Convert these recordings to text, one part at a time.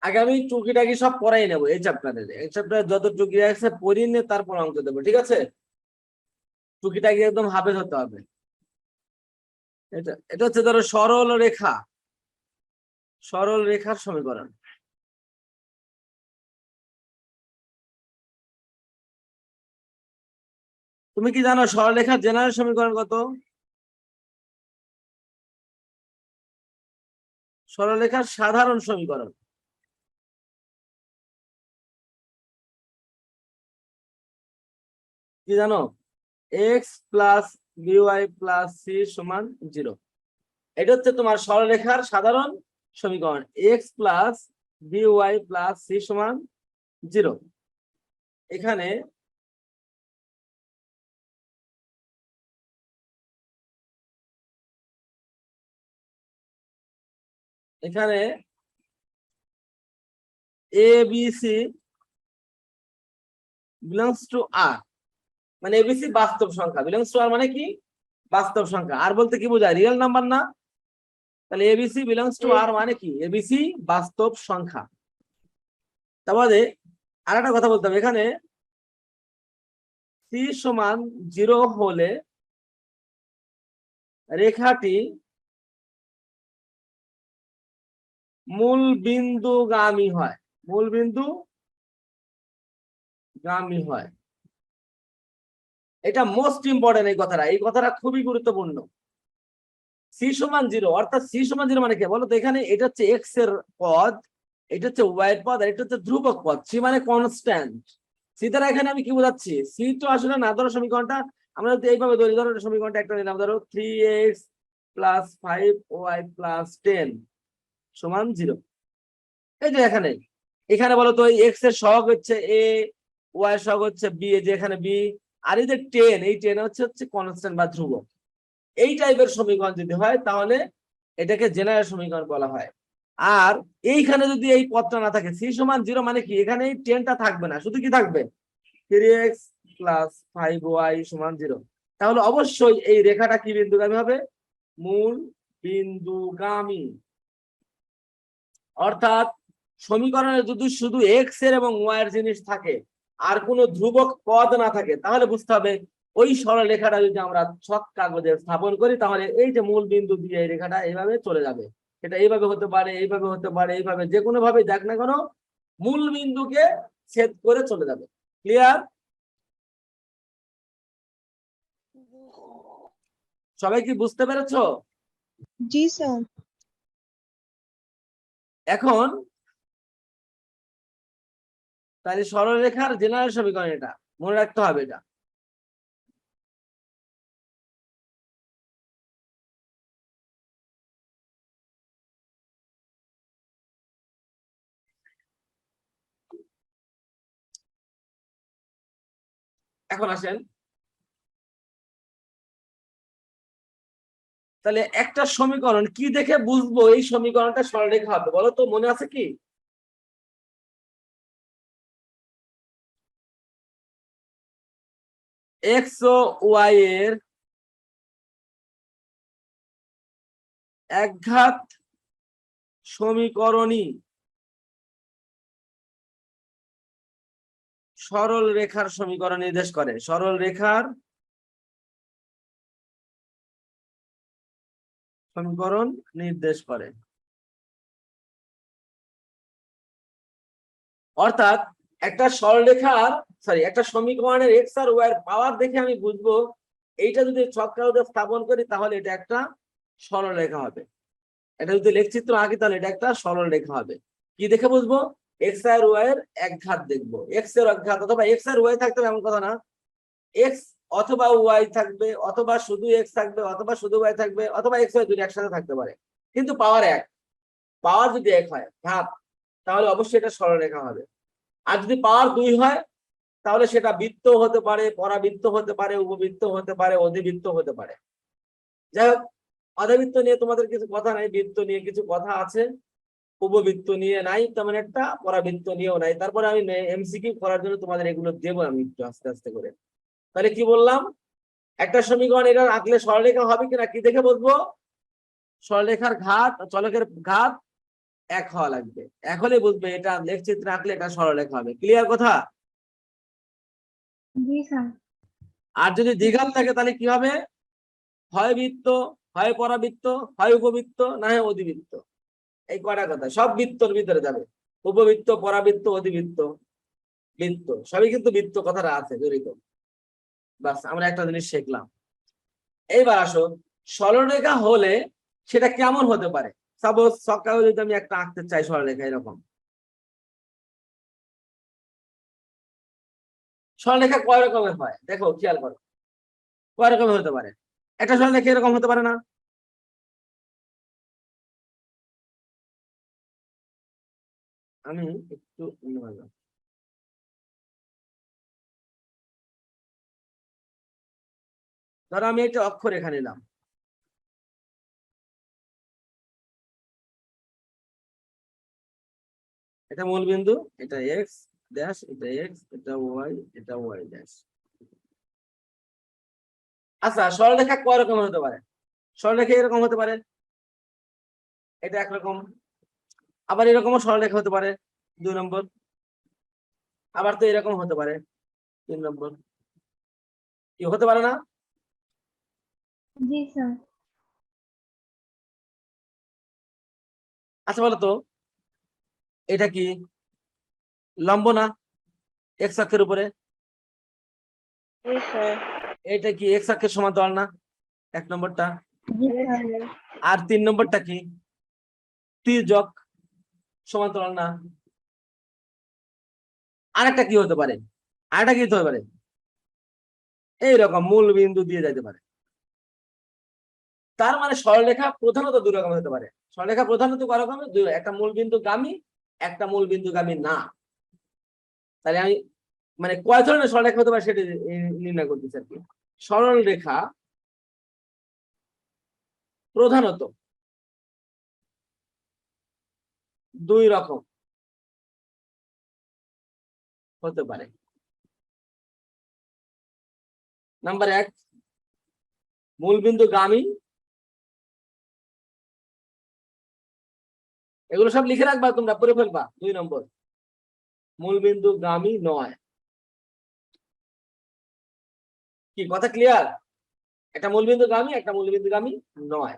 আগে আমি টুকিটাকি সব পড়াই নেবো এই চ্যাপ্টারে যত টুকি আছে পড়িয়ে নিয়ে তারপর অঙ্ক দেবো, ঠিক আছে? টুকিটাকি একদম হাফেজ হতে হবে। এটা এটা হচ্ছে ধরো সরল রেখার সমীকরণ। তুমি কি জানো সরলরেখার জেনারেল সমীকরণ কত? সরলরেখার সাধারণ সমীকরণ কি জানো? X plus B Y plus C সমান 0। এটা হচ্ছে তোমার সরলরেখার সাধারণ সমীকরণ, X plus B Y plus C সমান 0। এখানে এখানে A B C belongs to R, মানে এবিসি বাস্তব সংখ্যা, বিলংস টু আর মানে কি? বাস্তব সংখ্যা। আর বলতে কি বোঝায়? রিয়েল নাম্বার না? তাহলে এবিসি বিলংস টু আর মানে কি? এবিসি বাস্তব সংখ্যা। তারপরে আর একটা কথা বলতে হবে, এখানে সি সমান 0 হলে রেখাটি মূল বিন্দুগামী হয়। মূল বিন্দুগামী হয়, এটা মোস্ট ইম্পর্টেন্ট। এই কথাটা খুবই গুরুত্বপূর্ণ। সি সমান 0 অর্থাৎ সি সমান 0 মানে কি বলো তো? এখানে এটা হচ্ছে এক্স এর পদ, এটা হচ্ছে ওয়াই এর পদ, আর এটা হচ্ছে ধ্রুবক পদ। সি মানে কনস্ট্যান্ট। সি দ্বারা এখানে আমি কি বোঝাচ্ছি? সি তো আসলে না, ধরো সমীকরণটা আমরা যদি এইভাবে ধরি, ধরো সমীকরণটা একটা নিলাম, ধরো 3x প্লাস 5y প্লাস 10 সমান 0। এই যে এখানে এখানে বলো তো এক্স এর সহগ হচ্ছে এ, ওয়াই এর সহগ হচ্ছে বি, এই যে এখানে বি, আর এই যে 10, এই 10 হচ্ছে কনস্ট্যান্ট বা ধ্রুবক। এই টাইপের সমীকরণ যদি হয় তাহলে এটাকে জেনারেল সমীকরণ বলা হয়। আর এইখানে যদি এই পদটা না থাকে, সি সমান 0 মানে কি? এখানে এই 10টা থাকবে না, শুধু কি থাকবে? 3x প্লাস 5y সমান 0। তাহলে অবশ্যই এই রেখাটা কি বিন্দুগামী হবে? মূল বিন্দুগামী। অর্থাৎ সমীকরণে যদি শুধু এক্স এর এবং ওয়াই এর জিনিস থাকে, আর কোনো ধ্রুবক পদ না থাকে, তাহলে বুঝতে হবে ওই সরলরেখাটা যদি আমরা ছক কাগজে স্থাপন করি, তাহলে এই যে মূল বিন্দু দিয়ে এই রেখাটা এইভাবে চলে যাবে। এটা এইভাবে হতে পারে, এইভাবে হতে পারে, এইভাবে, যে কোনো ভাবে যাক না কেন মূল বিন্দুকে ছেদ করে চলে যাবে। ক্লিয়ার? সবাই কি বুঝতে পেরেছো? জি স্যার। এখন তাহলে সরলরেখার জেনারেল সমীকরণ এটা মনে রাখতে হবে। এটা এখন আসেন, তাহলে একটা সমীকরণ কি দেখে বুঝবো এই সমীকরণটা সরলরেখা হবে? বলো তো, মনে আছে কি? এক্স ও ওয়াই এর একঘাত সমীকরণই সরল রেখার সমীকরণ নির্দেশ করে। সরল রেখার সমীকরণ নির্দেশ করে। অর্থাৎ একটা সরলরেখার একটা সমীকরণের এক্স আর ওয়াই এর পাওয়ার দেখে আমি বুঝবো এইটা যদি ছক কাগজে স্থাপন করি তাহলে এটা একটা সরল রেখা হবে। এটা যদি লেখচিত্র আঁকি তাহলে এটা একটা সরল রেখা হবে। কি দেখে বুঝবো? এক্স আর ওয়াই এর একঘাত দেখবো। এক্স এর একঘাত, অথবা এক্স আর ওয়াই থাকতে হবে এমন কথা না, এক্স অথবা ওয়াই থাকবে, অথবা শুধু এক্স থাকবে, অথবা শুধু ওয়াই থাকবে, অথবা এক্স ওয়াই দুটো একসাথে থাকতে পারে, কিন্তু পাওয়ার এক। পাওয়ার যদি এক হয় ঘাত, তাহলে অবশ্যই এটা সরলরেখা হবে। আর যদি পাওয়ার 2 হয় তাহলে সেটা বৃত্ত হতে পারে, পরাবৃত্ত হতে পারে, উপবৃত্ত হতে পারে, অধিবৃত্ত হতে পারে। যাই হোক, অধিবৃত্ত নিয়ে তোমাদের কিছু কথা নাই, বৃত্ত নিয়ে কিছু কথা আছে, উপবৃত্ত নিয়ে নাই তেমন একটা, পরাবৃত্ত নিয়েও নাই। তারপরে আমি এমসিকিউ করার জন্য তোমাদের এগুলো দেবো আমি একটু আস্তে আস্তে করে। তাহলে কি বললাম? একটা সমীকরণ এটা আঁকলে সরলরেখা হবে কিনা কি দেখে বুঝবো? সরলরেখার ঘাত, চলকের ঘাত এক হওয়া লাগবে, এখনই বুঝবে এটা লেখচিত্রে আঁকলে এটা সরলরেখা হবে। ক্লিয়ার কথা? জি স্যার। আর যদি দ্বিঘাত থাকে তাহলে কি হবে? হয় বৃত্ত, হয় পরাবৃত্ত, হয় উপবৃত্ত, না হয় অধিবৃত্ত। এই কয়টা কথা সব বৃত্তর ভিতরে যাবে। উপবৃত্ত, পরাবৃত্ত, অধিবৃত্ত, বৃত্ত সবই কিন্তু বৃত্ত কথাটা আছে জড়িত। বাস আমরা একটা জিনিস শিখলাম। এইবার আসো, সরলরেখা হলে সেটা কেমন হতে পারে। সাপোজ সকালে যদি আমি একটা আঁকতে চাই সরলরেখা এরকম, সরলরেখা কয় রকমের হয় দেখো, খেয়াল করো কয় রকমের হতে পারে। একটা সরলরেখা এরকম হতে পারে না? আমি একটু ধরো আমি একটা অক্ষরেখা নিলাম, এটা মূল বিন্দু, এটা এক্স ড্যাশ, এটা এক্স, এটা ওয়াই, এটা ওয়াই ড্যাশ। আচ্ছা সরলরেখা কয় রকমের হতে পারে? সরলরেখা এরকম হতে পারে, এটা একরকম। আবার এরকমও সরলরেখা হতে পারে 2 নম্বর। আবার তো এরকম হতে পারে 3 নম্বর। কি হতে পারে না? জি স্যার। আচ্ছা বলো তো, এটা কি লম্ব না এক্স অক্ষের উপরে? জি স্যার। এটা কি এক্স অক্ষের সমান্তরাল না? 1 নম্বরটা। জি স্যার। আর 3 নম্বরটা কি তির্যক সমান্তরাল না? আরেকটা কি হতে পারে? আরেকটা কি হতে পারে? এইরকম মূল বিন্দু দিয়ে যেতে পারে। তার মানে সরলরেখা প্রধানত 2 রকম হতে পারে। সরলরেখা প্রধানত কয় রকমের? 2, একটা মূল বিন্দুগামী, একটা মূল বিন্দুগামী না। তাহলে আমি মানে কয় ধরনের সরলরেখা হতে পারে সেটা নির্ণয় করতেছি আর কি। সরলরেখা প্রধানত 2 রকম হতে পারে। নাম্বার 1 মূলবিন্দুগামী, এগুলো সব লিখে রাখবা, তোমরা পড়ে ফেলবা। 2 নম্বর মূলবিন্দুগামী নয়। কি কথা ক্লিয়ার? একটা মূলবিন্দুগামী, একটা মূলবিন্দুগামী নয়।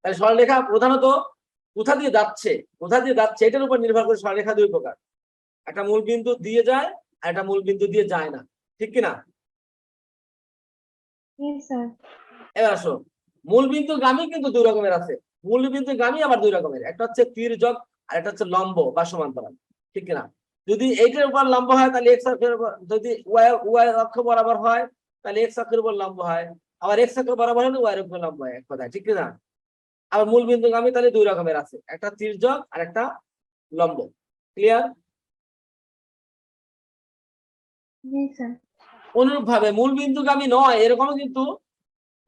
তাহলে সরলরেখা প্রধানত কোথা দিয়ে যাচ্ছে, কোথা দিয়ে যাচ্ছে এটার উপর নির্ভর করে সরলরেখা 2 প্রকার। একটা মূলবিন্দু দিয়ে যায় আর একটা মূলবিন্দু দিয়ে যায় না, ঠিক কিনা? জি স্যার। এবার আসো, মূলবিন্দুগামী কিন্তু 2 রকমের আছে। মূলবিন্দুগামী আবার 2 রকমের, একটা হচ্ছে তির্যক আর একটা হচ্ছে লম্ব বা সমান্তরাল, ঠিক কিনা? যদি এইটার উপর লম্ব হয় তাহলে এক্স অক্ষের উপর, যদি ওয়াই অক্ষ বরাবর হয় তাহলে এক্স অক্ষের উপর লম্ব হয়, আবার এক্স অক্ষ বরাবর হলে ওয়াই এর উপর লম্ব হয়, এক কথায়, ঠিক কিনা? আবার মূলবিন্দুগামী তাহলে 2 রকমের আছে, একটা তির্যক আর একটা লম্ব। ক্লিয়ার? জি স্যার। অনুরূপ ভাবে মূলবিন্দুগামী নয় এরকমও কিন্তু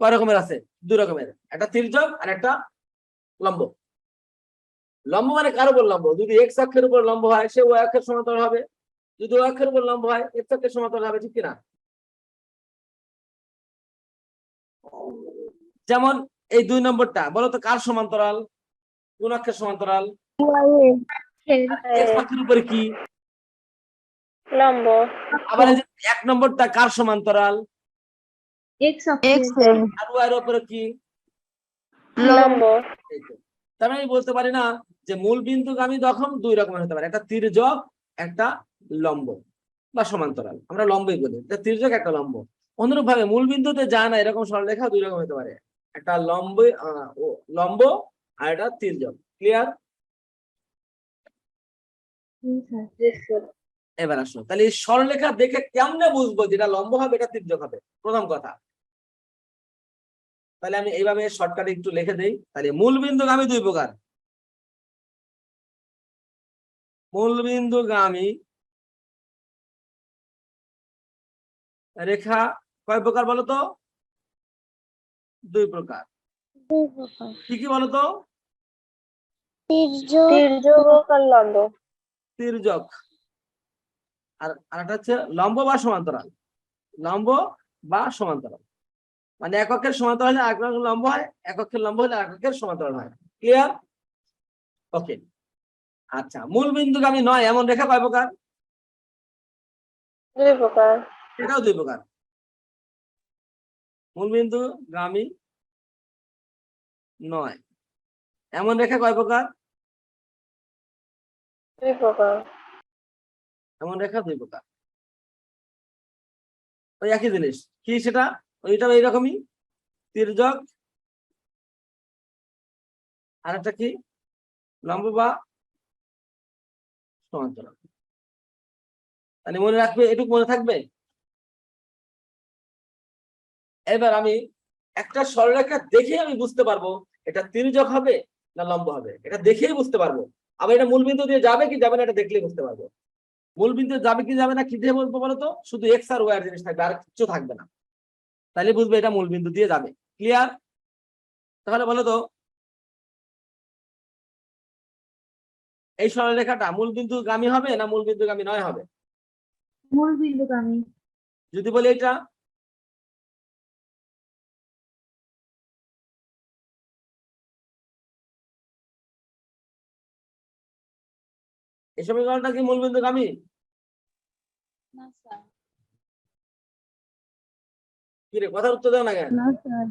কয় রকমের আছে? 2 রকমের, একটা তির্যক আর একটা লম্ব। লম্ব মানে কার উপর লম্ব? যদি এক্স অক্ষের উপর লম্ব হয় সে ওয়াই অক্ষের সমান্তরাল হবে, যদি ওয়াই অক্ষের উপর লম্ব হয় এক্স অক্ষের সমান্তরাল হবে, ঠিক কিনা? যেমন এই 2 নম্বরটা বলো তো কার সমান্তরাল, কোন অক্ষের সমান্তরাল? এক্স অক্ষের উপরে কি লম্ব। আবার এই যে 1 নম্বরটা কার সমান্তরাল? এক্স অক্ষের। আর ওয়াই এর উপরে কি? লম্ব। এই তো। তার মানে আমি বলতে পারি না যে মূল বিন্দুগামী তখন 2 রকমের হতে পারে, একটা তির্যক একটা লম্ব বা সমান্তরাল, আমরা লম্বই বলি, একটা তির্যক একটা লম্ব। অনুরূপ ভাবে মূল বিন্দুতে যায় না এরকম সরলরেখা 2 রকম হতে পারে, একটা লম্ব লম্ব আর একটা তির্যক। ক্লিয়ার? জি স্যার। এবার আসো, তাহলে এই সরলরেখা দেখে কেমনে বুঝবো যেটা লম্ব হবে এটা তির্যক হবে? প্রথম কথা, তাহলে আমি এইভাবে শর্টকাটে একটু লিখে দেই। তাহলে মূল বিন্দুগামী 2 প্রকার। মূল বিন্দুগামী রেখা কয় প্রকার বলো তো? 2 প্রকার। কি কি বলতো? তির্যক আর লম্ব। তির্যক আর আরেকটা হচ্ছে লম্ব বা সমান্তরাল। লম্ব বা সমান্তরাল মানে এক অক্ষের সমান্তরাল হলে আরেক অক্ষের লম্ব হয়, এক অক্ষের লম্ব হলে আরেক অক্ষের সমান্তরাল হয়। ক্লিয়ার? ওকে, আচ্ছা, মূল বিন্দুগামী নয় এমন রেখা কয় প্রকার? দুই প্রকার। এটাও দুই প্রকার। মূল বিন্দুগামী নয় এমন রেখা কয় প্রকার? দুই প্রকার। এমন রেখা দুই প্রকার। ওই একই জিনিস কি সেটা? ওইটাও এইরকমই, তির্যক, আর একটা কি লম্ব বা সমান্তরাল। তাহলে মনে রাখবে, এটুকু মনে থাকবে। এবার আমি একটা সরলরেখা দেখে আমি বুঝতে পারবো এটা তির্যক হবে না লম্ব হবে, এটা দেখেই বুঝতে পারবো। আবার এটা মূলবিন্দু দিয়ে যাবে কি যাবে না এটা দেখলেই বুঝতে পারবো। মূলবিন্দু যাবে কি যাবে না কি দিয়ে বলবো বলতো? শুধু এক্স আর ওয়াই এর জিনিস থাকবে, আর কিছু থাকবে না। তাহলে বুঝবে এটা মূলবিন্দু দিয়ে যাবে। ক্লিয়ার? তাহলে বলো তো এই সরলরেখাটা মূলবিন্দুগামী হবে না মূলবিন্দুগামী নয় হবে? মূল বিন্দুগামী। যদি বলি এটা এই সমীকরণটা কি মূলবিন্দুগামী? না স্যার। কি রে, কথার উত্তর দাও না কেন? না স্যার।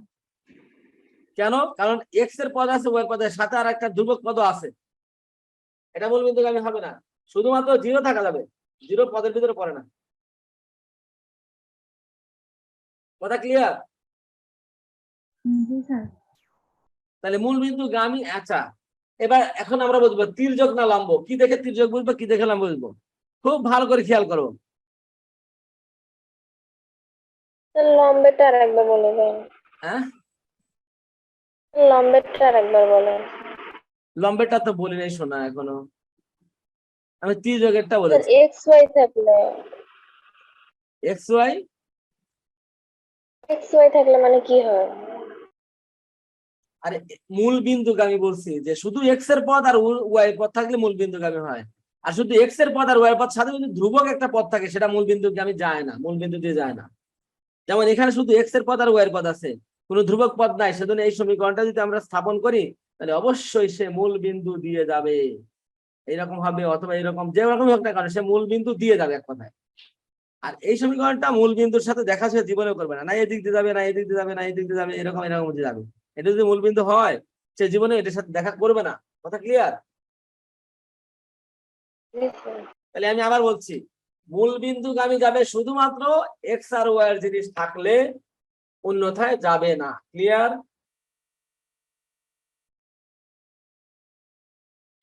কেন? কারণ এক্স এর পদ আছে, ওয়াই পদের সাথে আর একটা ধ্রুবক পদ আছে, এটা মূলবিন্দুগামী হবে না। শুধুমাত্র জিরো থাকা যাবে, জিরো পদের ভিতরে পড়ে না। কথা ক্লিয়ার? জি স্যার। তাহলে মূলবিন্দুগামী। আচ্ছা, এবার এখন আমরা বুঝবো তির্যক না লম্ব। কি দেখে তির্যক বুঝবো, কি দেখে লম্ব বুঝবো? খুব ভালো করে খেয়াল করো। লম্বেটা আর একবার বলে দেন। হ্যাঁ, লম্বেটা আর একবার বলেন। লম্বেরটা তো বলি নাই শোনা এখনো, আমি তির্যকেরটা স্যার বলেছি। এক্স ওয়াই থাকলে, এক্স ওয়াই, এক্স ওয়াই থাকলে মানে কি হয়? আরে মূল বিন্দুগামী বলছি যে শুধু এক্স এর পদ আর ওয়াই পদ থাকলে মূল বিন্দুগামী হয়। আর শুধু এক্স এর পদ আর ওয়াই পদ সাথে যদি ধ্রুবক একটা পদ থাকে সেটা মূল বিন্দুগামী যায় না, মূল বিন্দু দিয়ে যায় না। যেমন এখানে শুধু এক্স এর পদ আর ওয়াই এর পদ আছে, কোনো ধ্রুবক পদ নাই, সেজন্য এই সমীকরণটা যদি আমরা স্থাপন করি তাহলে অবশ্যই সে মূল বিন্দু দিয়ে যাবে। এইরকম হবে অথবা এরকম, যে রকম হোক না কারণ সে মূল বিন্দু দিয়ে যাবে এক কথায়। আর এই সমীকরণটা মূল বিন্দুর সাথে দেখা সে জীবনেও করবে না, না এদিক দিয়ে যাবে না এদিক দিয়ে যাবে না এদিক দিয়ে যাবে, এরকম এরকম দিয়ে যাবে। এটা যদি মূল বিন্দু হয় সে জীবনে এটার সাথে দেখা করবে না। কথা ক্লিয়ার? জি স্যার। তাহলে আমি আবার বলছি, মূল বিন্দুগামী যাবে শুধুমাত্র এক্স আর ওয়াই এর জিনিস থাকলে, অন্যথায় যাবে না। ক্লিয়ার?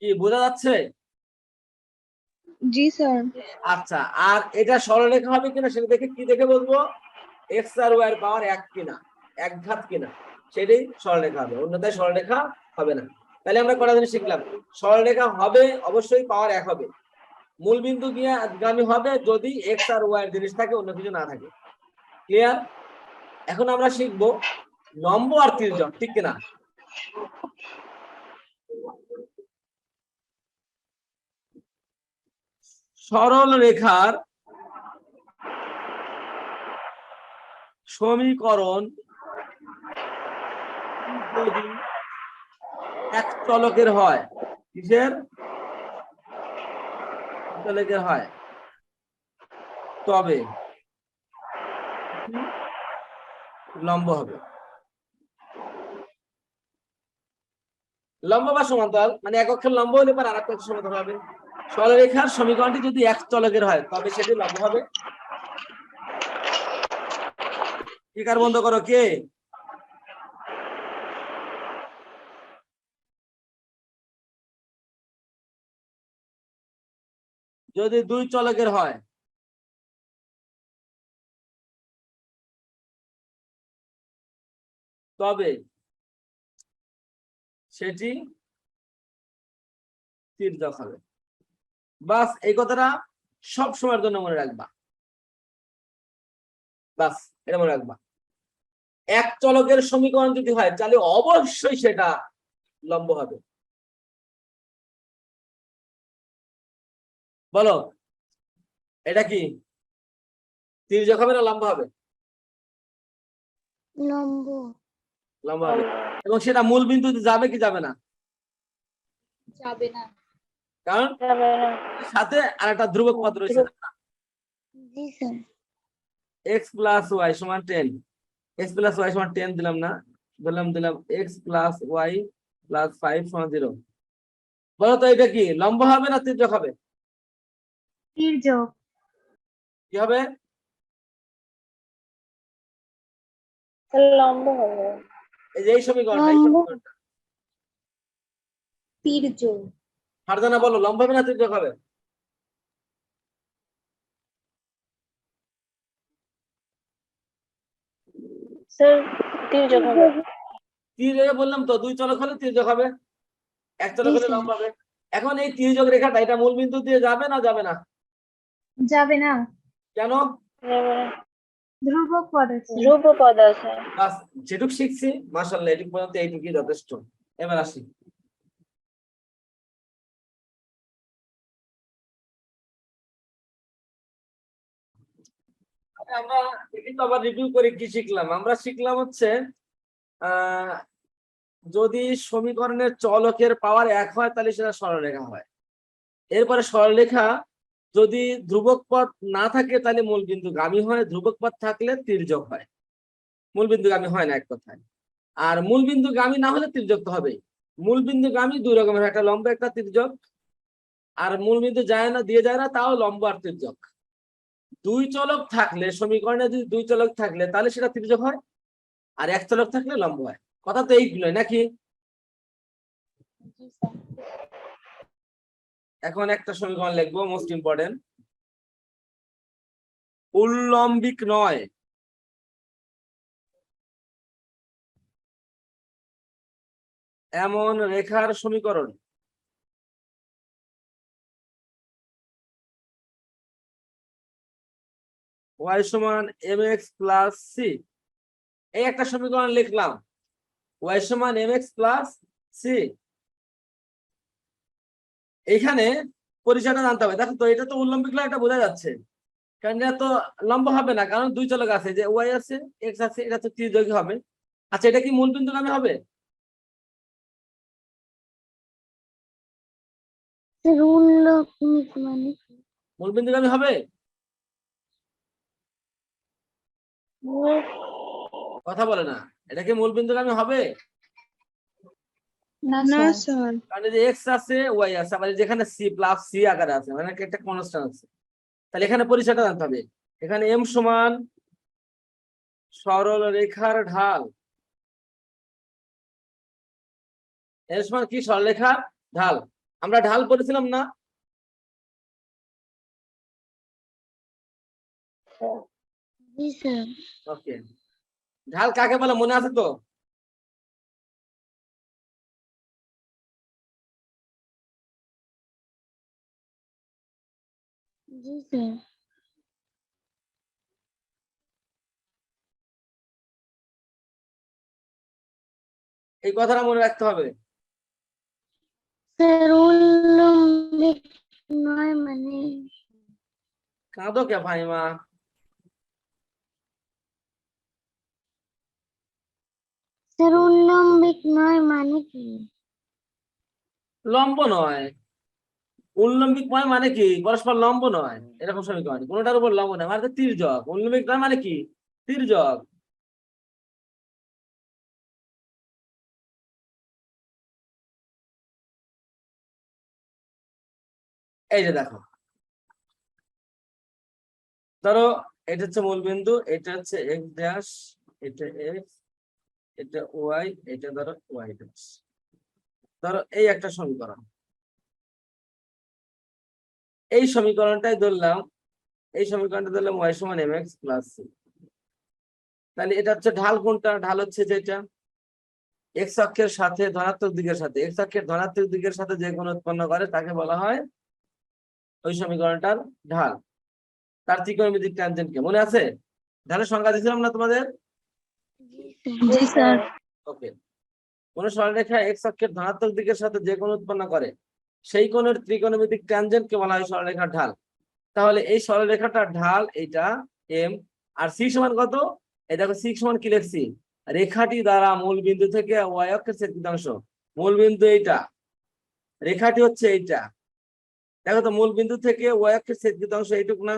কি বোঝা যাচ্ছে? জি স্যার। আচ্ছা, আর এটা সরলরেখা হবে কিনা সেটা দেখে কি দেখে বলবো? এক্স আর ওয়াই এর পাওয়ার এক কিনা, এক ঘাত কিনা, সেটাই সরলরেখা হবে, অন্যথায় সরলরেখা হবে না। তাহলে আমরা কটা জিনিস শিখলাম। সরলরেখা হবে অবশ্যই পাওয়ার এক হবে, মূল বিন্দু গিয়ে গামী হবে যদি এক্স আর ওয়াই এর জিনিস থাকে, অন্য কিছু না থাকে। ক্লিয়ার? এখন আমরা শিখবো লম্ব আর তির্যক, ঠিক কিনা? সরল রেখার সমীকরণ যদি এক চলকের হয়, কিসের চলকের হয়, তবে লম্ব হবে। লম্ব বা সমান্তরাল মানে এক অক্ষের লম্ব হলে পর আর এক অক্ষের সমান্তরাল হবে। সরলরেখার সমীকরণটি যদি এক চলকের হয় তবে সেটি লম্ব হবে। কি কার বন্ধ করো কে? যদি দুই চলকের হয় তবে সেটি তির্যক হবে। বাস, এই কথাটা সব সময়ের জন্য মনে রাখবা। বাস, এটা মনে রাখবা। এক চলকের সমীকরণ যদি হয় তাহলে অবশ্যই সেটা লম্ব হবে। বলো, এটা কি তির্যক হবে না লম্ব হবে? লম্ব। লম্ব হবে। এবং সেটা মূল বিন্দুতে যাবে কি যাবে না? যাবে না। কারণ যাবে না। সাথে আর একটা ধ্রুবক পদ রয়েছে, জি স্যার। এক্স প্লাস ওয়াই সমান 10, এক্স প্লাস ওয়াই সমান 10 দিলাম না, দিলাম এক্স প্লাস ওয়াই প্লাস 5 সমান 0। বলো তো এটা কি লম্ব হবে না তির্যক হবে? তির্যক। কি হবে? স্যার লম্ব হবে। এই যে এই সমীকরণটা, এই লম্ব। সমীকরণটা তির্যক। ফারজানা বলো লম্ব হবে না তির্যক হবে? স্যার তির্যক হবে। তির্যক বললাম তো, দুই চলক হলে তির্যক হবে, এক চলক জি হলে স্যার। লম্ব হবে। এখন এই তির্যক রেখাটা এটা মূল বিন্দু দিয়ে যাবে না যাবে না? যাবে না, কেন? যাবে না। ধ্রুবক পদ আছে। ধ্রুব পদ আছে। বাস, যেটুক শিখছি মাশাআল্লাহ, এটুক পর্যন্ত এইটুকুই যথেষ্ট। এবার আসি, আমরা কিন্তু আবার রিভিউ করে কি শিখলাম। আমরা শিখলাম হচ্ছে আহ যদি সমীকরণের চলকের পাওয়ার 1 হয় তাহলে সেটা সরলরেখা হয়। এরপরে সরলরেখা যদি ধ্রুবক পদ না থাকে তাহলে মূল বিন্দুগামী হয়, ধ্রুবক পদ থাকলে তির্যক হয়। মূল বিন্দুগামী হয় না এক কথায়। আর মূল বিন্দুগামী না হলে তির্যক তো হবেই। মূল বিন্দুগামী দুই রকমের, একটা লম্ব একটা তির্যক। আর মূল বিন্দু যায় না, দিয়ে যায় না, তাও লম্ব আর তির্যক। দুই চলক থাকলে, সমীকরণে যদি দুই চলক থাকলে তাহলে সেটা তির্যক হয়, আর এক চলক থাকলে লম্ব হয়। কথা তো এইগুলোই নাকি? জি স্যার। এখন একটা সমীকরণ লিখবো, মোস্ট ইম্পর্টেন্ট। উল্লম্বিক নয় এমন রেখার সমীকরণ y সমান mx প্লাস c। এই একটা সমীকরণ লিখলাম, y সমান mx প্লাস c। এখানে পরিচয়টা জানতে হবে। দেখো তো, এটা তো উল্লম্বিক নয়, এটা বোঝা যাচ্ছে, কারণ এটা তো লম্ব হবে না, কারণ দুই চলক আছে, যে y আছে x আছে, এটা তো ত্রিযোগী হবে। আচ্ছা, এটা কি মূল বিন্দুগামী হবে? স্যার উল্লম্বিক মানে মূল বিন্দুগামী হবে? কথা বলে না, এটা কি মূল বিন্দুগামী হবে? না স্যার। কারণ এই যে x আছে y আছে, আবার যেখানে c প্লাস c আকারে আছে, মানে একটা কনস্ট্যান্ট আছে। তাহলে এখানে পরিচয়টা জানতে হবে। এখানে m সমান সরল রেখার ঢাল, এর সমান কি সরলরেখার ঢাল। আমরা ঢাল পড়েছিলাম না? জি স্যার। ওকে, ঢাল কাকে বলে মনে আছে তো? জি স্যার। এই কথাটা মনে রাখতে হবে। স্যার উল্লম্বিক নয় মানে কাঁদো কে ভাইমা? স্যার উল্লম্বিক নয় মানে কি? লম্ব নয়। উল্লম্বিক নয় মানে কি? পরস্পর লম্ব নয়, এরকম সমীকরণ কোনটার উপর লম্ব নয় মানে তির্যক। উল্লম্বিক নয় মানে কি? তির্যক। এই যে দেখো, ধরো এটা হচ্ছে মূল বিন্দু, এটা হচ্ছে x ড্যাশ, এটা x, এটা y, এটা ধরো y ড্যাশ। ধরো এই একটা সমীকরণ, এই সমীকরণটাই ধরলাম, এই সমীকরণটা ধরলাম y সমান mx প্লাস c। তাহলে এটা হচ্ছে ঢাল, কোনটা ঢাল? হচ্ছে যেটা এক্স অক্ষের সাথে ধনাত্মক দিকের সাথে, এক্স অক্ষের ধনাত্মক দিকের সাথে যে কোণ উৎপন্ন করে তাকে বলা হয় ওই সমীকরণটার ঢাল। তার ত্রিকোণমিতিক ট্যানজেন্টকে মনে আছে? ঢালের সংজ্ঞা দিয়েছিলাম না তোমাদের? জি স্যার। ওকে, কোন সরলরেখা এক্স অক্ষের ধনাত্মক দিকের সাথে যে কোণ উৎপন্ন করে সেই কোণের ত্রিকোণমিতিক ট্যানজেন্টকে বলা হয় সরলরেখার ঢাল। তাহলে এই সরলরেখাটার ঢাল এইটা এম, আর সি সমান কত? এই দেখো সি সমান কি লিখছি, রেখাটি দ্বারা মূল বিন্দু থেকে ওয়াই অক্ষের ছেদকেন্দ্রাংশ। মূল বিন্দু এইটা, রেখাটি হচ্ছে এইটা, দেখো তো মূল বিন্দু থেকে ওয়াই অক্ষের ছেদকৃত অংশ এইটুকু না,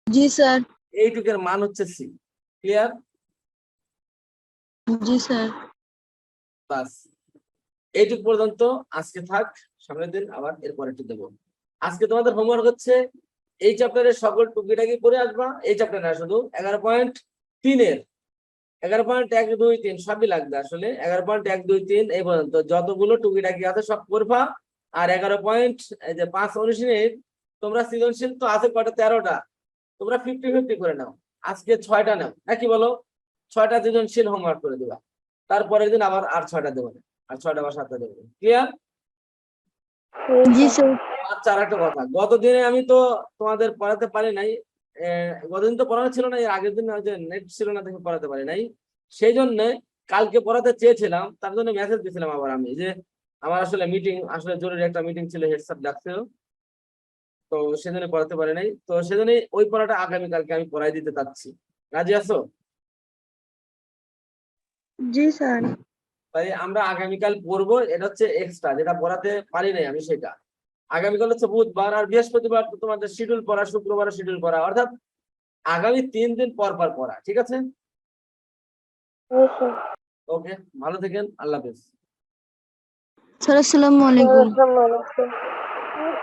জি স্যার। এইটুকের মান হচ্ছে সি। ক্লিয়ার? জি স্যার। বাস এইটুকু পর্যন্ত আজকে থাক, সামনের দিন আবার এরপরেরটি দেবো। আজকে তোমাদের হোমওয়ার্ক হচ্ছে এই চ্যাপ্টারের সকল টুকিটাকি করে আসবা, এই চ্যাপ্টার না শুধু 11.3 11.1, 2, 3 সবই লাগবে আসলে। 11.1, 2, 3 এই পর্যন্ত যতগুলো টুকিটাকি আছে সব করবা। আর 11.5 অনুশীলনীর তোমরা সৃজনশীল তো আছে কটা, 13টা, তোমরা 50-50 করে নাও। আজকে 6টা নাও, হ্যাঁ কি বলো? 6টা সৃজনশীল হোমওয়ার্ক করে দিবা, তারপরের দিন আবার আর 6টা দেবো না, আর 6টা বা 7টা দেবো। ক্লিয়ার? জি স্যার। আচ্ছা, আর একটা কথা, গতদিনে আমি তো তোমাদের পড়াতে পারি নাই। গতদিন তো পড়ানো ছিল না, এর আগের দিন যে নেট ছিল না দেখে পড়াতে পারি নাই। সেই জন্য কালকে পড়াতে চেয়েছিলাম, তার জন্য মেসেজ দিয়েছিলাম আবার আমি যে আমার আসলে মিটিং, আসলে জরুরি একটা মিটিং ছিল, হেড স্যার ডাকছিল, তো সেজন্য পড়াতে পারি নাই। তো সেজন্য ওই পড়াটা আগামীকালকে আমি পড়াই দিতে চাচ্ছি। রাজি আছো? জি স্যার। তাই আমরা আগামীকাল পড়বো, এটা হচ্ছে এক্সট্রা যেটা পড়াতে পারি নাই আমি সেটা। আগামীকাল হচ্ছে বুধবার, আর বৃহস্পতিবার তো তোমাদের শিডিউল পড়া, শুক্রবার শিডিউল পড়া, অর্থাৎ আগামী 3 দিন পর পর পড়া। ঠিক আছে? ওকে, ভালো থাকেন, আল্লাহ হাফেজ। স্যার আসসালামু আলাইকুম। আসসালামু আলাইকুম।